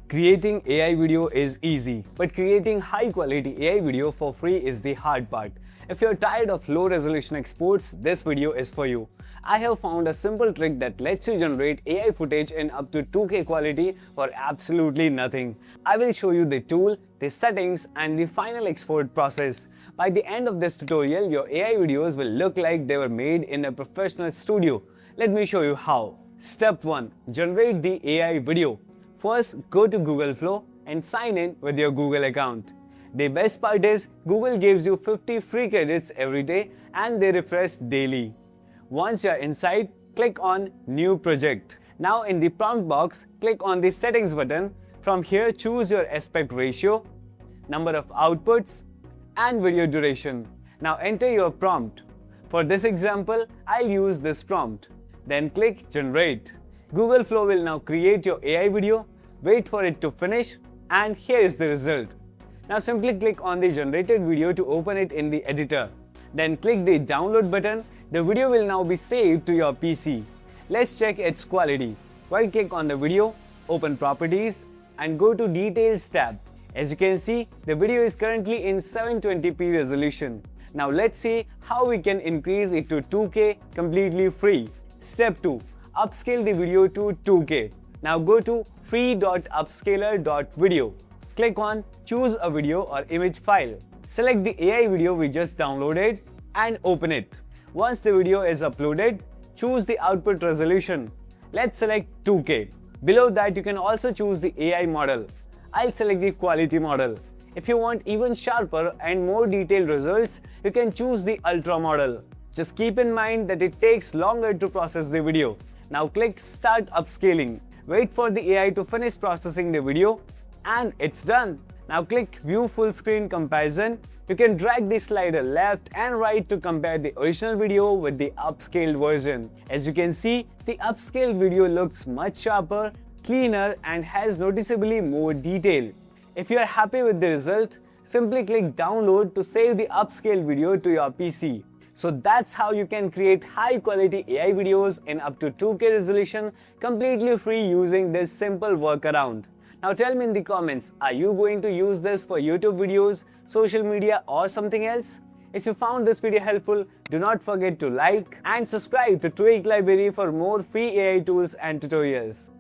Creating AI video is easy, but creating high quality AI video for free is the hard part. If you're tired of low resolution exports, this video is for you. I have found a simple trick that lets you generate AI footage in up to 2K quality for absolutely nothing. I will show you the tool, the settings, and the final export process. By the end of this tutorial, your AI videos will look like they were made in a professional studio. Let me show you how. Step 1. Generate the AI video. First, go to Google Flow and sign in with your Google account. The best part is, Google gives you 50 free credits every day and they refresh daily. Once you're inside, click on New Project. Now in the prompt box, click on the Settings button. From here, choose your aspect ratio, number of outputs, and video duration. Now enter your prompt. For this example, I'll use this prompt. Then click Generate. Google Flow will now create your AI video, wait for it to finish, and here is the result. Now simply click on the generated video to open it in the editor. Then click the download button. The video will now be saved to your PC. Let's check its quality. Right click on the video, open Properties, and go to Details tab. As you can see, the video is currently in 720p resolution. Now let's see how we can increase it to 2K completely free. Step 2. Upscale the video to 2K. Now go to free.upscaler.video. Click on Choose a video or image file. Select the AI video we just downloaded and open it. Once the video is uploaded, choose the output resolution. Let's select 2K. Below that, you can also choose the AI model. I'll select the quality model. If you want even sharper and more detailed results, you can choose the Ultra model. Just keep in mind that it takes longer to process the video. Now click Start Upscaling. Wait for the AI to finish processing the video and it's done. Now click View Full Screen Comparison. You can drag the slider left and right to compare the original video with the upscaled version. As you can see, the upscaled video looks much sharper, cleaner, and has noticeably more detail. If you are happy with the result, simply click Download to save the upscaled video to your PC. So that's how you can create high quality AI videos in up to 2K resolution completely free using this simple workaround. Now tell me in the comments, are you going to use this for YouTube videos, social media, or something else? If you found this video helpful, do not forget to like and subscribe to Tweak Library for more free AI tools and tutorials.